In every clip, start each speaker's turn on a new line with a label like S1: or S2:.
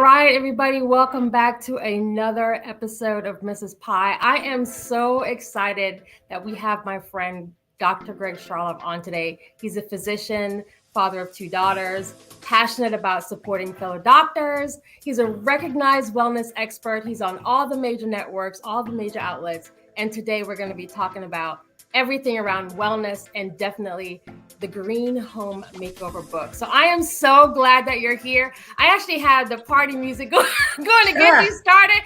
S1: right, everybody, welcome back to another episode of Mrs. Pie. I am so excited that we have my friend Dr. Greg Charlop on today. He's a physician, father of two daughters, passionate about supporting fellow doctors. He's a recognized wellness expert. He's on all the major networks, all the major outlets. And today we're going to be talking about everything around wellness and definitely the Green Home Makeover book. So I am so glad that you're here. I actually had the party music going to get you started.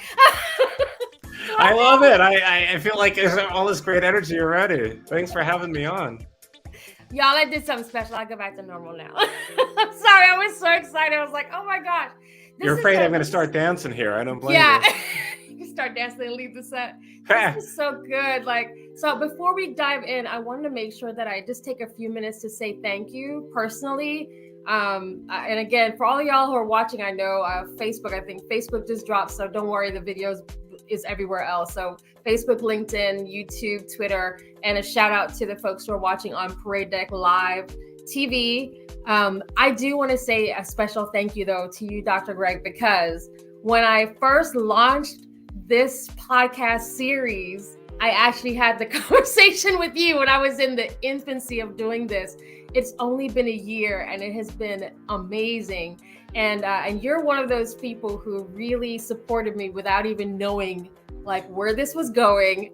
S2: I love it. I feel like there's all this great energy already. Thanks for having me on.
S1: Y'all, I did something special. I'll go back to normal now. I'm sorry. I was so excited. I was like, oh my gosh.
S2: You're afraid I'm going to start dancing here. I don't blame you.
S1: Yeah. You start dancing and leave the set. This is so good. So before we dive in, I wanted to make sure that I just take a few minutes to say thank you personally. And again, for all of y'all who are watching, I know Facebook, I think Facebook just dropped. So don't worry, the videos is everywhere else. So Facebook, LinkedIn, YouTube, Twitter, and a shout out to the folks who are watching on Parade Deck Live TV. I do want to say a special thank you though to you, Dr. Greg, because when I first launched this podcast series, I actually had the conversation with you when I was in the infancy of doing this. It's only been a year and it has been amazing. And you're one of those people who really supported me without even knowing like where this was going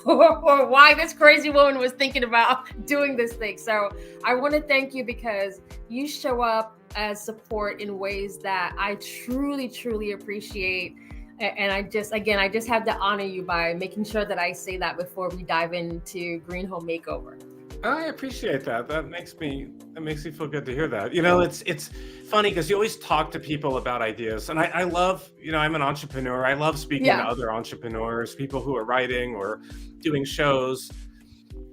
S1: or why this crazy woman was thinking about doing this thing. So I want to thank you because you show up as support in ways that I truly, truly appreciate. And I just have to honor you by making sure that I say that before we dive into Green Home Makeover.
S2: I appreciate that. That makes me feel good to hear that. You know, it's funny because you always talk to people about ideas. And I love, I'm an entrepreneur. I love speaking to other entrepreneurs, people who are writing or doing shows.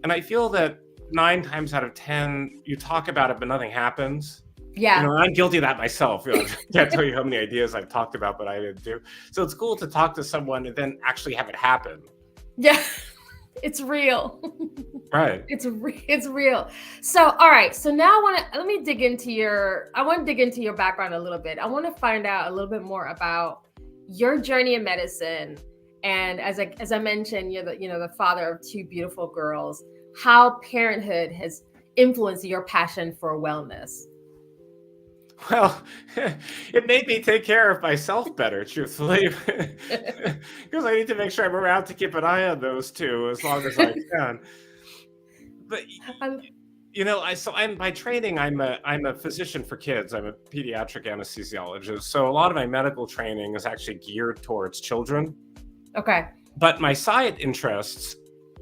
S2: And I feel that 9 times out of 10, you talk about it, but nothing happens.
S1: Yeah.
S2: I'm guilty of that myself. I can't tell you how many ideas I've talked about, but I didn't do. So it's cool to talk to someone and then actually have it happen.
S1: Yeah, it's real.
S2: Right.
S1: It's real. So, all right. So now I want to dig into your background a little bit. I want to find out a little bit more about your journey in medicine. And as I mentioned, you're the father of 2 beautiful girls. How parenthood has influenced your passion for wellness.
S2: Well, it made me take care of myself better, truthfully, because I need to make sure I'm around to keep an eye on those 2 as long as I can. But I'm by training, I'm a physician for kids. I'm a pediatric anesthesiologist, so a lot of my medical training is actually geared towards children.
S1: Okay.
S2: But my side interests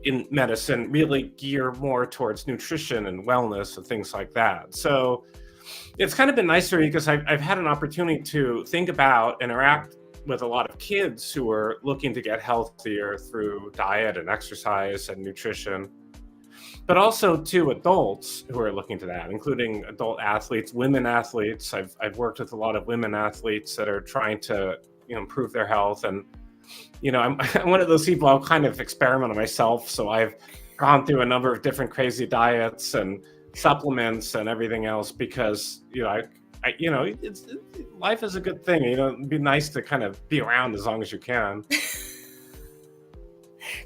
S2: in medicine really gear more towards nutrition and wellness and things like that. So it's kind of been nice for me because I've had an opportunity to think about, interact with a lot of kids who are looking to get healthier through diet and exercise and nutrition, but also to adults who are looking to that, including adult athletes, women athletes. I've worked with a lot of women athletes that are trying to improve their health. And, I'm one of those people, I'll kind of experiment on myself. So I've gone through a number of different crazy diets and supplements and everything else because life is a good thing. It'd be nice to kind of be around as long as you can.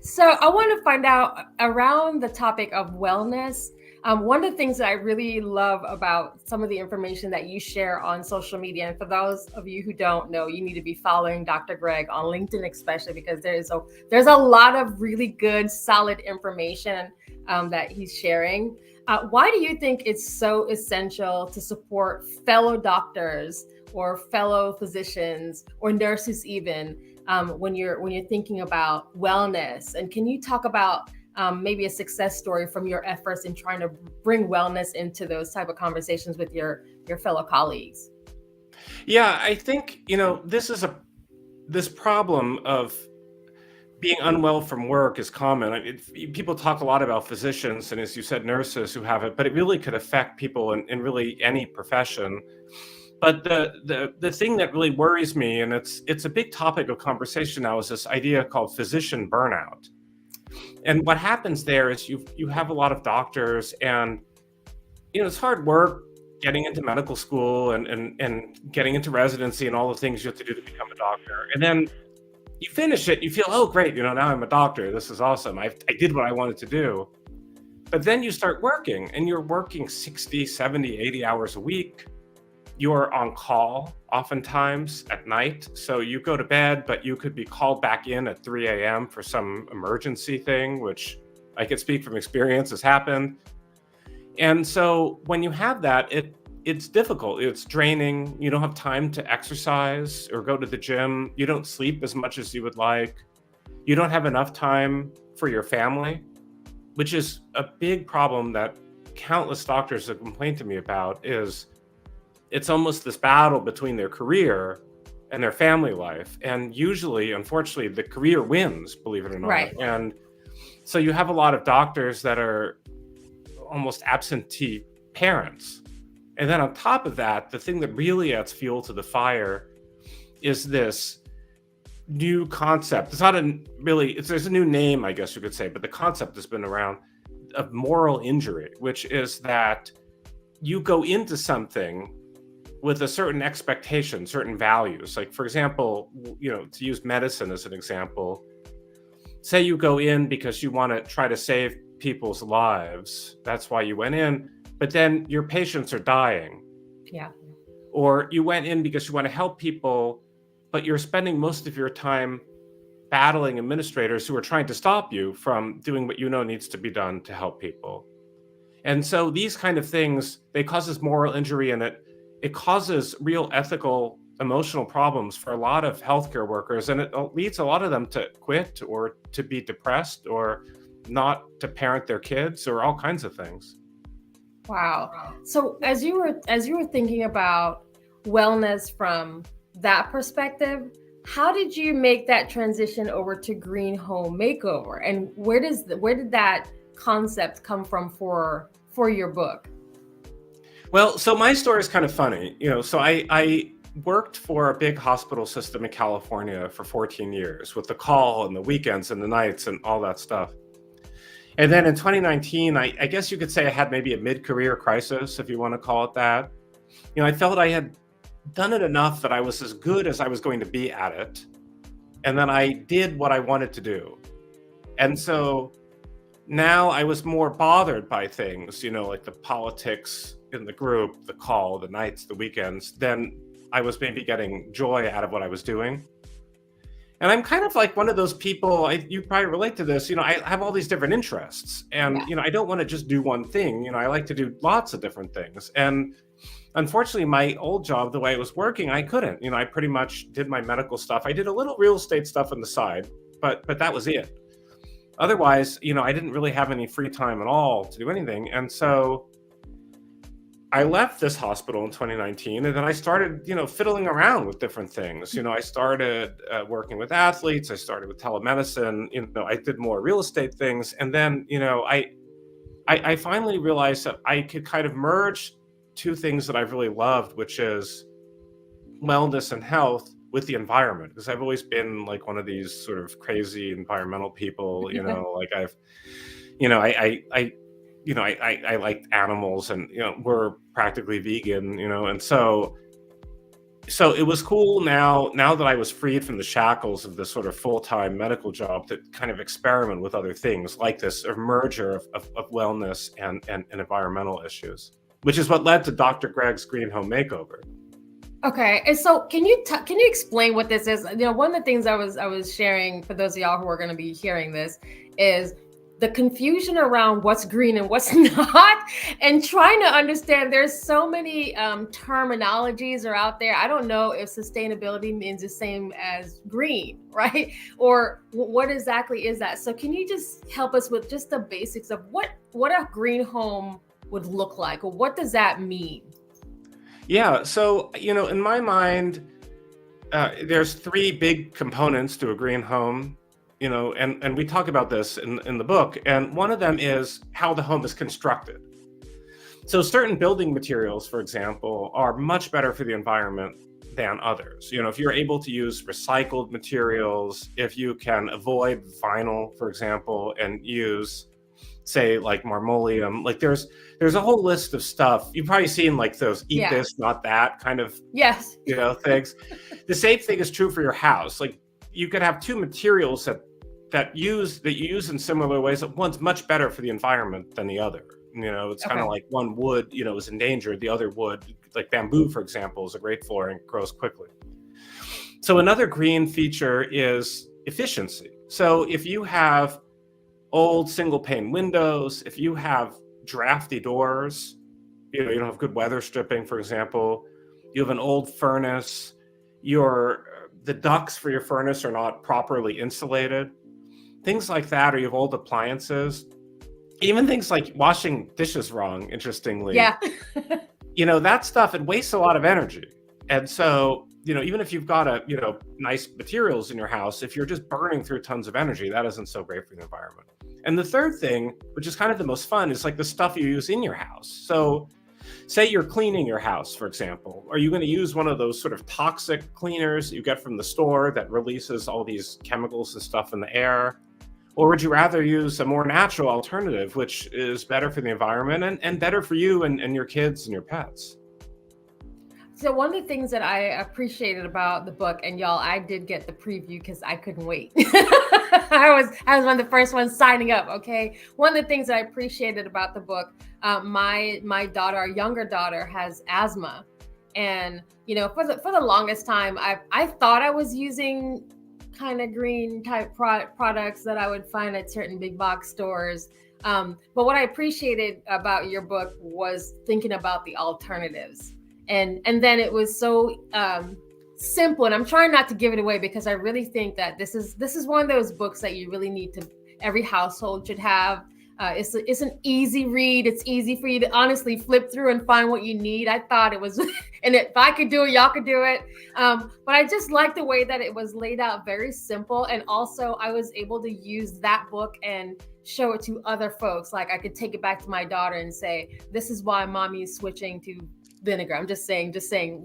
S1: So I want to find out around the topic of wellness. One of the things that I really love about some of the information that you share on social media, and for those of you who don't know, you need to be following Dr. Greg on LinkedIn, especially because there's a lot of really good, solid information that he's sharing. Why do you think it's so essential to support fellow doctors or fellow physicians or nurses even when you're thinking about wellness? And can you talk about maybe a success story from your efforts in trying to bring wellness into those type of conversations with your fellow colleagues?
S2: Yeah, I think, this problem of being unwell from work is common. People talk a lot about physicians and, as you said, nurses who have it, but it really could affect people in really any profession. But the thing that really worries me, and it's a big topic of conversation now, is this idea called physician burnout. And what happens there is you have a lot of doctors, and it's hard work. getting into medical school and getting into residency and all the things you have to do to become a doctor. And then you finish it, you feel, oh, great, now I'm a doctor. This is awesome. I did what I wanted to do. But then you start working, and you're working 60, 70, 80 hours a week. You're on call oftentimes at night. So you go to bed, but you could be called back in at 3 a.m. for some emergency thing, which I could speak from experience has happened. And so when you have that, it's difficult. It's draining. You don't have time to exercise or go to the gym. You don't sleep as much as you would like. You don't have enough time for your family, which is a big problem that countless doctors have complained to me about. Is it's almost this battle between their career and their family life. And usually, unfortunately, the career wins, believe it or not.
S1: Right.
S2: And so you have a lot of doctors that are almost absentee parents. And then on top of that, the thing that really adds fuel to the fire is this new concept. It's not there's a new name, I guess you could say, but the concept has been around of moral injury, which is that you go into something with a certain expectation, certain values. Like, for example, to use medicine as an example, say you go in because you want to try to save people's lives. That's why you went in, but then your patients are dying.
S1: Yeah.
S2: Or you went in because you want to help people, but you're spending most of your time battling administrators who are trying to stop you from doing what needs to be done to help people. And so these kind of things, they causes moral injury, and it causes real ethical, emotional problems for a lot of healthcare workers. And it leads a lot of them to quit or to be depressed or not to parent their kids or all kinds of things.
S1: Wow. So as you were thinking about wellness from that perspective, how did you make that transition over to Green Home Makeover? And where did that concept come from for your book?
S2: Well, so my story is kind of funny. So I worked for a big hospital system in California for 14 years with the call and the weekends and the nights and all that stuff. And then in 2019, I guess you could say I had maybe a mid-career crisis, if you want to call it that. I felt I had done it enough that I was as good as I was going to be at it. And then I did what I wanted to do. And so now I was more bothered by things, like the politics in the group, the call, the nights, the weekends, than I was maybe getting joy out of what I was doing. And I'm kind of like one of those people, you probably relate to this, I have all these different interests, and, I don't want to just do one thing. I like to do lots of different things. And unfortunately, my old job, the way it was working, I couldn't. I pretty much did my medical stuff. I did a little real estate stuff on the side, but that was it. Otherwise, I didn't really have any free time at all to do anything. And so I left this hospital in 2019, and then I started, fiddling around with different things. I started working with athletes. I started with telemedicine. I did more real estate things. And then, I finally realized that I could kind of merge two things that I've really loved, which is wellness and health with the environment. Because I've always been like one of these sort of crazy environmental people, like I like animals, and we're practically vegan, and so it was cool now that I was freed from the shackles of this sort of full-time medical job to kind of experiment with other things like this, a merger of wellness and environmental issues, which is what led to Dr. Greg's Green Home Makeover.
S1: Okay, and so can you explain what this is? One of the things I was sharing for those of y'all who are going to be hearing this is the confusion around what's green and what's not, and trying to understand. There's so many terminologies are out there. I don't know if sustainability means the same as green, right? Or what exactly is that? So can you just help us with just the basics of what a green home would look like, or what does that mean?
S2: Yeah, so in my mind, there's three big components to a green home. And we talk about this in the book, and one of them is how the home is constructed. So certain building materials, for example, are much better for the environment than others. If you're able to use recycled materials, if you can avoid vinyl, for example, and use say like marmoleum. Like there's a whole list of stuff. You've probably seen like those eat this, not that kind of
S1: yes,
S2: things. The same thing is true for your house. Like you could have two materials that you use in similar ways. That one's much better for the environment than the other. It's kind of like one wood, is endangered. The other wood, like bamboo, for example, is a great flooring, grows quickly. So another green feature is efficiency. So if you have old single pane windows, if you have drafty doors, you don't have good weather stripping, for example, you have an old furnace, the ducts for your furnace are not properly insulated, things like that, or you have old appliances. Even things like washing dishes wrong, interestingly.
S1: Yeah.
S2: That stuff, it wastes a lot of energy. And so, even if you've got nice materials in your house, if you're just burning through tons of energy, that isn't so great for the environment. And the third thing, which is kind of the most fun, is like the stuff you use in your house. So say you're cleaning your house, for example. Are you going to use one of those sort of toxic cleaners you get from the store that releases all these chemicals and stuff in the air? Or would you rather use a more natural alternative, which is better for the environment and better for you and your kids and your pets?
S1: So one of the things that I appreciated about the book, and y'all, I did get the preview because I couldn't wait. I was one of the first ones signing up. Okay. One of the things that I appreciated about the book, my daughter, our younger daughter, has asthma. And, for the longest time, I thought I was using kind of green type products that I would find at certain big box stores. But what I appreciated about your book was thinking about the alternatives. And then it was so simple, and I'm trying not to give it away because I really think that this is one of those books that you really need to, every household should have. It's an easy read. It's easy for you to honestly flip through and find what you need. I thought it was, and if I could do it, y'all could do it. But I just like the way that it was laid out, very simple. And also I was able to use that book and show it to other folks. Like I could take it back to my daughter and say, this is why mommy is switching to vinegar. I'm just saying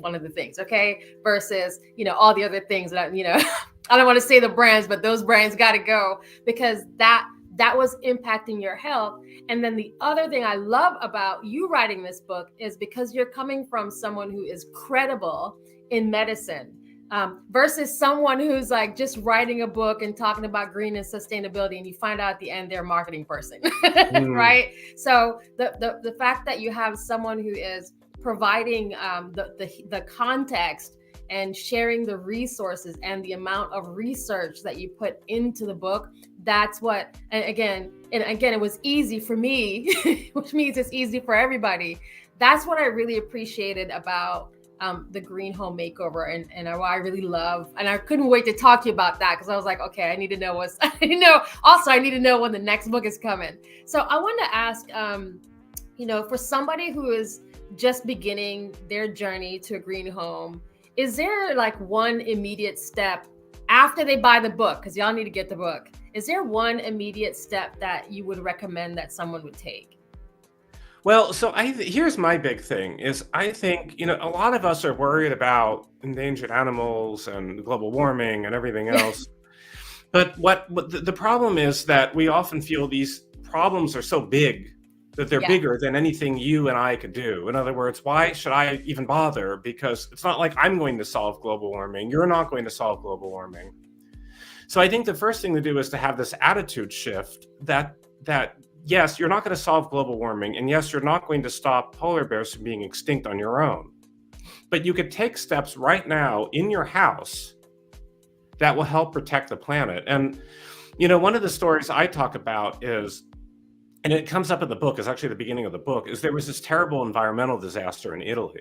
S1: one of the things, okay? Versus, all the other things that, I don't want to say the brands, but those brands got to go because that was impacting your health. And then the other thing I love about you writing this book is because you're coming from someone who is credible in medicine versus someone who's like just writing a book and talking about green and sustainability. And you find out at the end, they're a marketing person, right? So the fact that you have someone who is providing the context and sharing the resources and the amount of research that you put into the book, that's what, and again, it was easy for me, which means it's easy for everybody. That's what I really appreciated about the Green Home Makeover, and I really love, and I couldn't wait to talk to you about that because I was like, okay, I need to know I need to know when the next book is coming. So I want to ask, for somebody who is just beginning their journey to a green home, is there like one immediate step after they buy the book? Because y'all need to get the book. Is there one immediate step that you would recommend that someone would take?
S2: Well, so here's my big thing is I think, a lot of us are worried about endangered animals and global warming and everything else. But what the problem is that we often feel these problems are so big that they're bigger than anything you and I could do. In other words, why should I even bother? Because it's not like I'm going to solve global warming. You're not going to solve global warming. So I think the first thing to do is to have this attitude shift that yes, you're not going to solve global warming. And yes, you're not going to stop polar bears from being extinct on your own. But you could take steps right now in your house that will help protect the planet. And, one of the stories I talk about is, and it comes up in the book, is actually the beginning of the book, is there was this terrible environmental disaster in Italy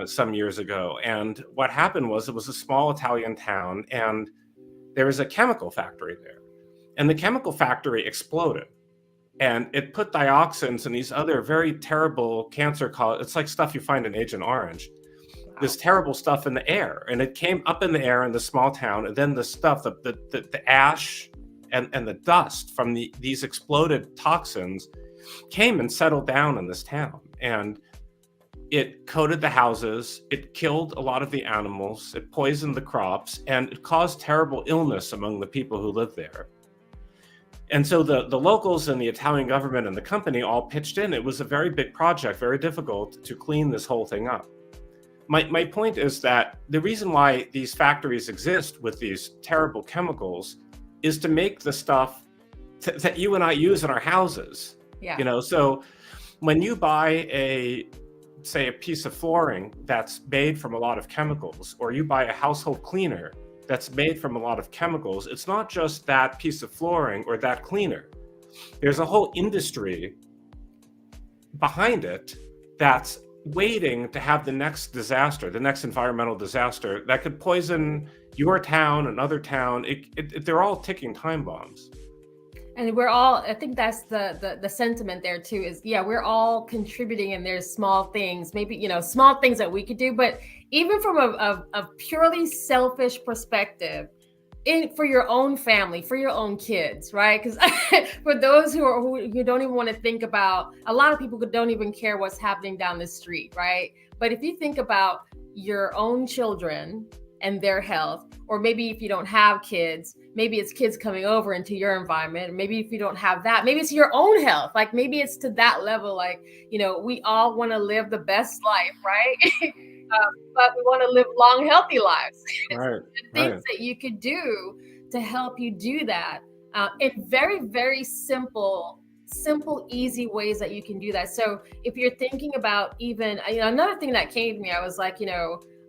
S2: some years ago. And what happened was it was a small Italian town and there was a chemical factory there. And the chemical factory exploded. And it put dioxins and these other very terrible it's like stuff you find in Agent Orange. Wow. This terrible stuff in the air. And it came up in the air in the small town. And then the stuff, the ash and the dust from these exploded toxins came and settled down in this town. And it coated the houses, it killed a lot of the animals, it poisoned the crops, and it caused terrible illness among the people who lived there. And so the locals and the Italian government and the company all pitched in. It was a very big project, very difficult to clean this whole thing up. My point is that the reason why these factories exist with these terrible chemicals is to make the stuff that you and I use in our houses.
S1: Yeah.
S2: So when you buy say a piece of flooring that's made from a lot of chemicals, or you buy a household cleaner that's made from a lot of chemicals, it's not just that piece of flooring or that cleaner. There's a whole industry behind it that's waiting to have the next disaster, the next environmental disaster that could poison your town, another town. They're all ticking time bombs.
S1: And we're all, I think that's the sentiment there too, is we're all contributing, and there's small things, maybe, small things that we could do, but even from a purely selfish perspective, for your own family, for your own kids, right? Because for those who don't even want to think about, a lot of people don't even care what's happening down the street, right? But if you think about your own children and their health, or maybe if you don't have kids, maybe it's kids coming over into your environment. Maybe if you don't have that, maybe it's your own health. Like maybe it's to that level, like, we all want to live the best life, right? But we want to live long, healthy lives.
S2: Right.
S1: Things that you could do to help you do that in very, very simple, easy ways that you can do that. So if you're thinking about even, another thing that came to me, I was like,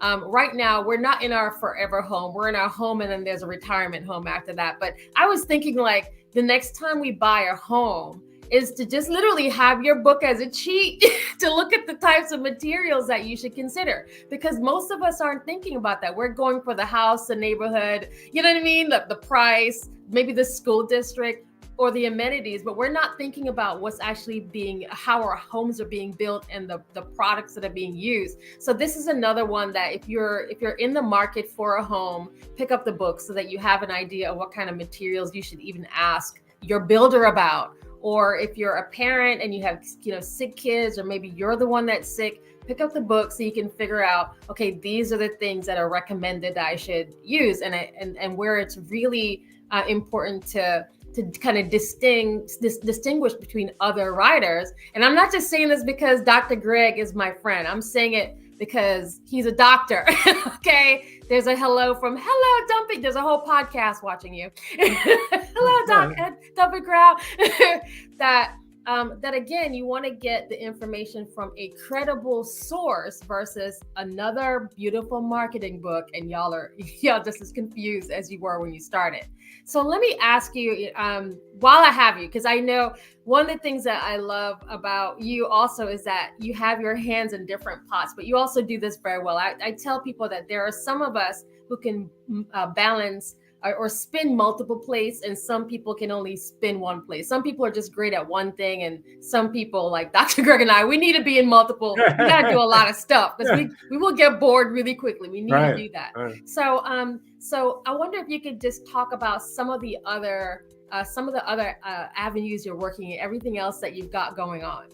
S1: right now we're not in our forever home. We're in our home, and then there's a retirement home after that. But I was thinking, like, the next time we buy a home is to just literally have your book as a cheat to look at the types of materials that you should consider, because most of us aren't thinking about that. We're going for the house, the neighborhood, you know what I mean? The price, maybe the school district or the amenities, but we're not thinking about what's actually how our homes are being built and the products that are being used. So this is another one that if you're in the market for a home, pick up the book so that you have an idea of what kind of materials you should even ask your builder about. Or if you're a parent and you have, sick kids, or maybe you're the one that's sick, pick up the book so you can figure out, okay, these are the things that are recommended that I should use, and where it's really important to kind of distinguish between other writers. And I'm not just saying this because Dr. Greg is my friend. I'm saying it because he's a doctor. Okay. There's a hello Dumpy. There's a whole podcast watching you. Hello, Dumpy crowd. That again, you want to get the information from a credible source versus another beautiful marketing book, and y'all just as confused as you were when you started. So let me ask you, while I have you, because I know one of the things that I love about you also is that you have your hands in different pots, but you also do this very well. I tell people that there are some of us who can balance or spin multiple plates, and some people can only spin one plate. Some people are just great at one thing, and some people, like Dr. Greg and I, we need to be in multiple. We got to do a lot of stuff because we will get bored really quickly. We need to do that. Right. So I wonder if you could just talk about some of the other avenues you're working in, everything else that you've got going on.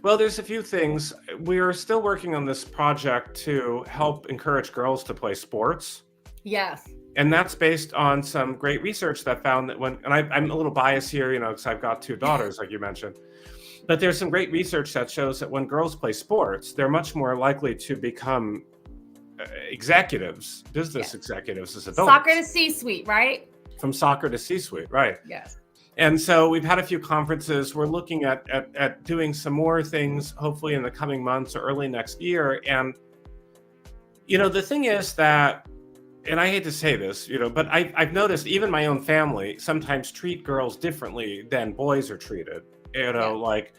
S2: Well, there's a few things. We are still working on this project to help encourage girls to play sports.
S1: Yes.
S2: And that's based on some great research that found that I'm a little biased here, because I've got two daughters, like you mentioned, but there's some great research that shows that when girls play sports, they're much more likely to become executives, business executives as adults.
S1: Soccer to C-suite, right?
S2: From soccer to C-suite, right?
S1: Yes.
S2: And so we've had a few conferences. We're looking at doing some more things, hopefully in the coming months or early next year. And, the thing is that, and I hate to say this, but I've noticed even my own family sometimes treat girls differently than boys are treated. Like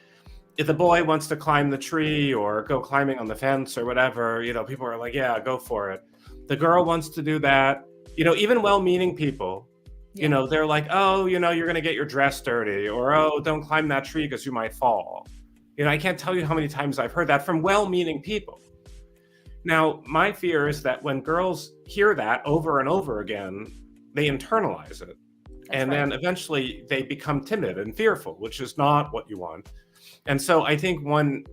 S2: if the boy wants to climb the tree or go climbing on the fence or whatever, people are like, yeah, go for it. The girl wants to do that. Even well-meaning people, they're like, oh, you're going to get your dress dirty, or, oh, don't climb that tree because you might fall. I can't tell you how many times I've heard that from well-meaning people. Now, my fear is that when girls hear that over and over again, they internalize it. Then eventually they become timid and fearful, which is not what you want. And so I think one,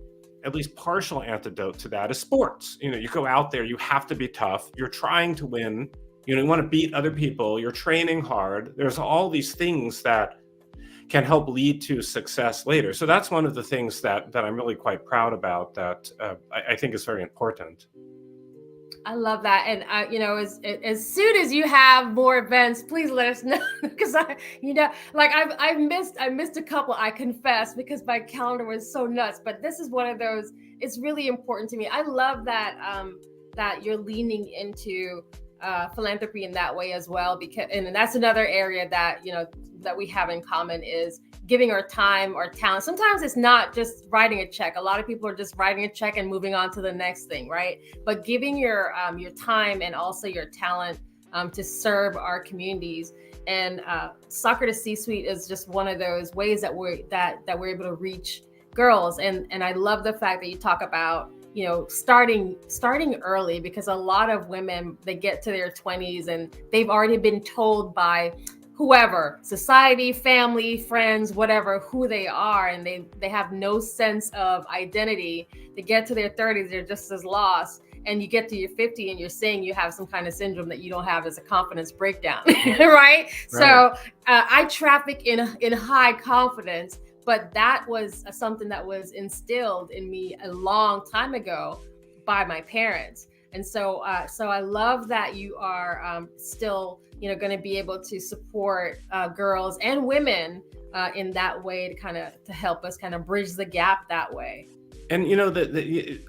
S2: at least partial antidote to that is sports. You go out there, you have to be tough. You're trying to win. You want to beat other people. You're training hard. There's all these things that can help lead to success later. So that's one of the things that I'm really quite proud about, that I think is very important.
S1: I love that. And as soon as you have more events, please let us know, because I missed a couple, I confess, because my calendar was so nuts. But this is one of those. It's really important to me. I love that that you're leaning into philanthropy in that way as well, and that's another area that that we have in common, is giving our time, our talent. Sometimes it's not just writing a check. A lot of people are just writing a check and moving on to the next thing, right? But giving your time and also your talent to serve our communities. And Soccer to C-Suite is just one of those ways that we're able to reach girls. And I love the fact that you talk about starting early, because a lot of women, they get to their 20s and they've already been told by whoever, society, family, friends, whatever, who they are, and they have no sense of identity. They get to their 30s, they're just as lost. And you get to your 50 and you're saying you have some kind of syndrome that you don't have, as a confidence breakdown, right? So I traffic in high confidence, but that was something that was instilled in me a long time ago by my parents. And so I love that you are still going to be able to support girls and women in that way, to help us kind of bridge the gap that way.
S2: And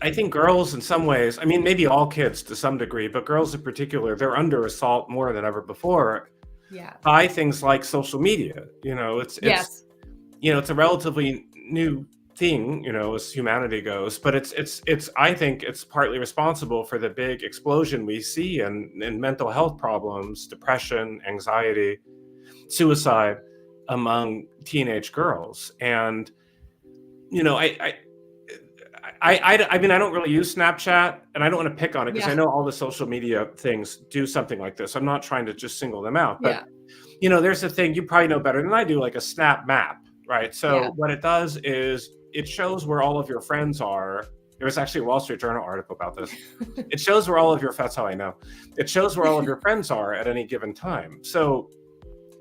S2: I think girls, in some ways, I mean, maybe all kids to some degree, but girls in particular, they're under assault more than ever before.
S1: Yeah.
S2: By things like social media. It's it's a relatively new thing, as humanity goes, but it's I think it's partly responsible for the big explosion we see in mental health problems, depression, anxiety, suicide among teenage girls. And I mean, I don't really use Snapchat, and I don't want to pick on it, because I know all the social media things do something like this. I'm not trying to just single them out, but there's a thing you probably know better than I do, like a Snap Map, right? So what it does is it shows where all of your friends are. There was actually a Wall Street Journal article about this. It shows where all of your, that's how I know. It shows where all of your friends are at any given time. So,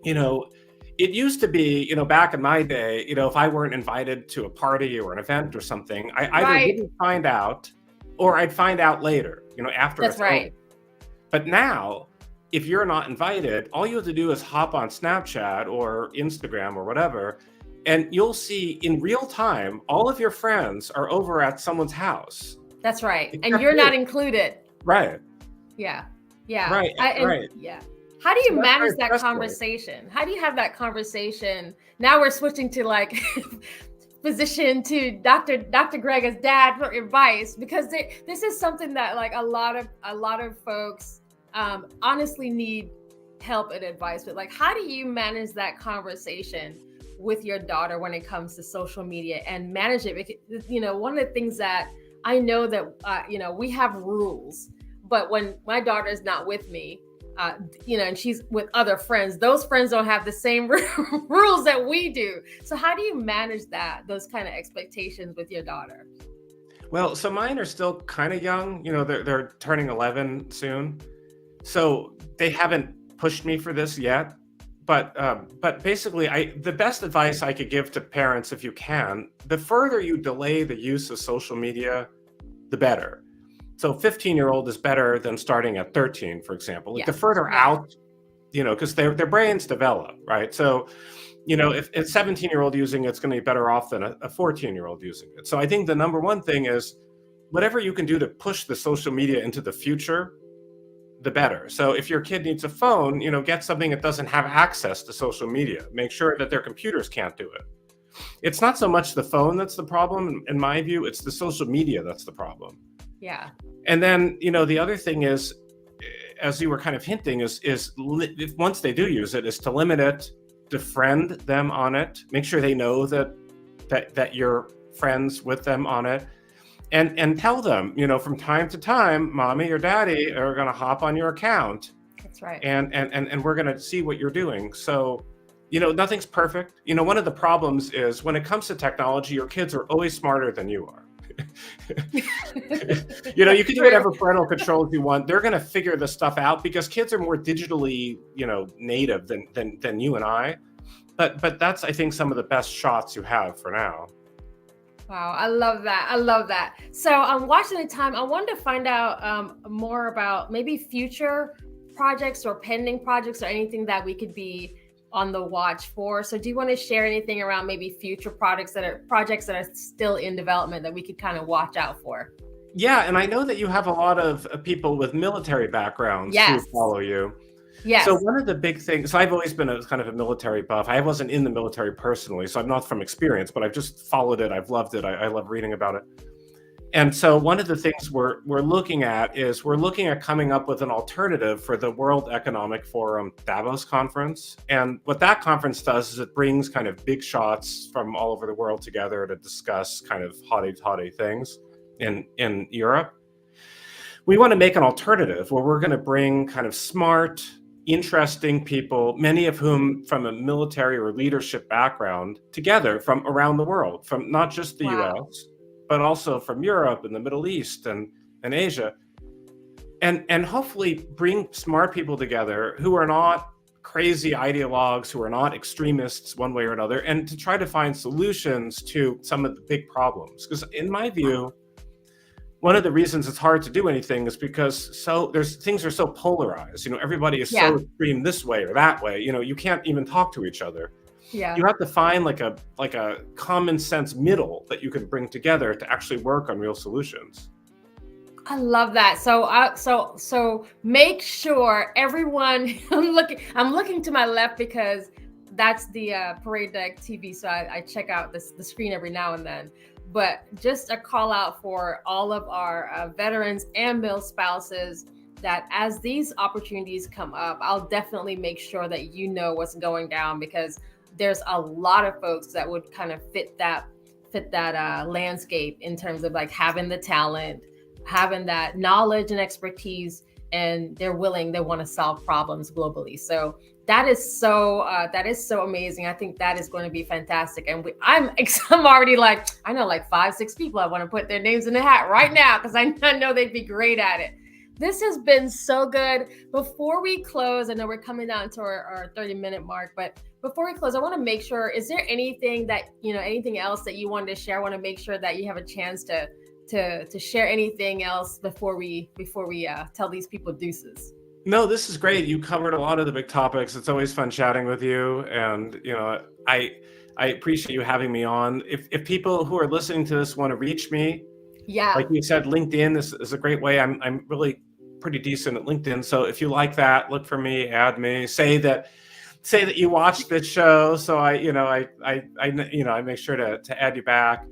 S2: it used to be, back in my day, if I weren't invited to a party or an event or something, I either didn't find out, or I'd find out later, after.
S1: That's right.
S2: Over. But now, if you're not invited, all you have to do is hop on Snapchat or Instagram or whatever, and you'll see in real time, all of your friends are over at someone's house.
S1: That's right. And you're not included.
S2: Right.
S1: Yeah. Yeah.
S2: Right. Right.
S1: Yeah. How do you manage that conversation? How do you have that conversation? Now we're switching to like physician to Dr. Greg as dad for advice, because this is something that like a lot of folks honestly need help and advice with. Like, how do you manage that conversation with your daughter when it comes to social media and manage it? Because, one of the things that I know that, we have rules, but when my daughter is not with me, and she's with other friends, those friends don't have the same rules that we do. So how do you manage those kind of expectations with your daughter?
S2: Well, so mine are still kind of young, they're turning 11 soon. So they haven't pushed me for this yet. But basically, the best advice I could give to parents, if you can, the further you delay the use of social media, the better. So 15-year-old is better than starting at 13, for example. Like the further out, because their brains develop, right? So, if a 17-year-old using it's going to be better off than a 14-year-old using it. So I think the number one thing is whatever you can do to push the social media into the future, the better. So if your kid needs a phone, get something that doesn't have access to social media. Make sure that their computers can't do it. It's not so much the phone that's the problem, in my view, it's the social media that's the problem.
S1: Yeah.
S2: And then, the other thing is, as you were kind of hinting, is once they do use it, is to limit it, defriend them on it, make sure they know that you're friends with them on it, and tell them, from time to time, mommy or daddy are going to hop on your account.
S1: That's right.
S2: And we're going to see what you're doing. So, nothing's perfect. One of the problems is when it comes to technology, your kids are always smarter than you are. You can do whatever parental controls you want. They're going to figure this stuff out because kids are more digitally, native than you and I. But that's, I think, some of the best shots you have for now.
S1: Wow, I love that. I love that. So I'm watching the time. I wanted to find out more about maybe future projects or pending projects or anything that we could be on the watch for. So do you want to share anything around maybe future projects that are still in development that we could kind of watch out for?
S2: Yeah, and I know that you have a lot of people with military backgrounds who follow you.
S1: Yes.
S2: So one of the big things, I've always been a kind of a military buff. I wasn't in the military personally, so I'm not from experience, but I've just followed it. I've loved it. I love reading about it. And so one of the things we're looking at is coming up with an alternative for the World Economic Forum Davos conference. And what that conference does is it brings kind of big shots from all over the world together to discuss kind of hotty things in Europe. We want to make an alternative where we're going to bring kind of smart, interesting people, many of whom from a military or leadership background, together from around the world, from not just the US, but also from Europe and the Middle East and Asia. And hopefully bring smart people together who are not crazy ideologues, who are not extremists one way or another, and to try to find solutions to some of the big problems. Because in my view, one of the reasons it's hard to do anything is because things are so polarized. Everybody is so extreme this way or that way. You can't even talk to each other.
S1: Yeah.
S2: You have to find like a common sense middle that you can bring together to actually work on real solutions.
S1: I love that. So make sure everyone. I'm looking to my left because that's the Parade Deck TV. So I check out the screen every now and then. But just a call out for all of our veterans and male spouses that as these opportunities come up, I'll definitely make sure that you know what's going down, because there's a lot of folks that would kind of fit that landscape in terms of like having the talent, having that knowledge and expertise, and they want to solve problems globally. So that is so amazing. I think that is going to be fantastic. And I'm already like, I know like 5-6 people I want to put their names in the hat right now, because I know they'd be great at it. This has been so good. Before we close, I know we're coming down to our 30-minute mark, but before we close, I want to make sure, is there anything that, anything else that you wanted to share? I want to make sure that you have a chance to share anything else before we tell these people deuces.
S2: No, this is great. You covered a lot of the big topics. It's always fun chatting with you. And, I appreciate you having me on. If people who are listening to this want to reach me, like you said, LinkedIn is a great way. I'm really pretty decent at LinkedIn. So if you like that, look for me, add me, say that you watched this show. So I make sure to add you back.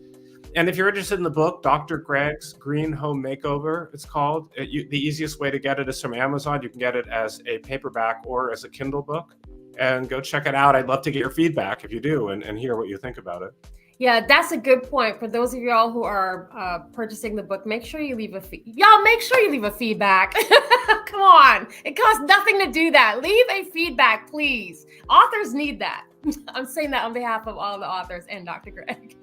S2: And if you're interested in the book, Dr. Greg's Green Home Makeover, it's called. The easiest way to get it is from Amazon. You can get it as a paperback or as a Kindle book. And go check it out. I'd love to get your feedback if you do and hear what you think about it.
S1: Yeah, that's a good point. For those of y'all who are purchasing the book, make sure you leave a feedback. Come on. It costs nothing to do that. Leave a feedback, please. Authors need that. I'm saying that on behalf of all the authors and Dr. Greg.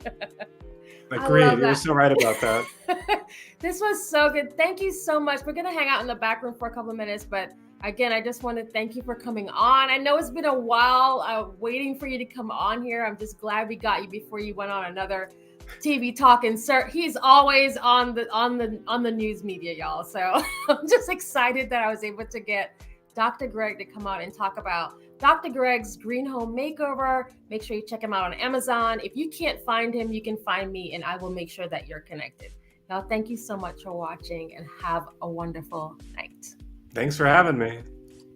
S2: Agreed. You're so right about that.
S1: This was so good. Thank you so much. We're going to hang out in the back room for a couple of minutes, but again, I just want to thank you for coming on. I know it's been a while waiting for you to come on here. I'm just glad we got you before you went on another TV talk. And sir, he's always on the news media, y'all. So I'm just excited that I was able to get Dr. Greg to come on and talk about Dr. Greg's Green Home Makeover. Make sure you check him out on Amazon. If you can't find him, you can find me, and I will make sure that you're connected. Y'all, thank you so much for watching, and have a wonderful night.
S2: Thanks for having me.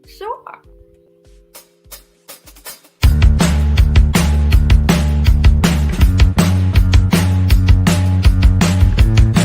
S1: Sure.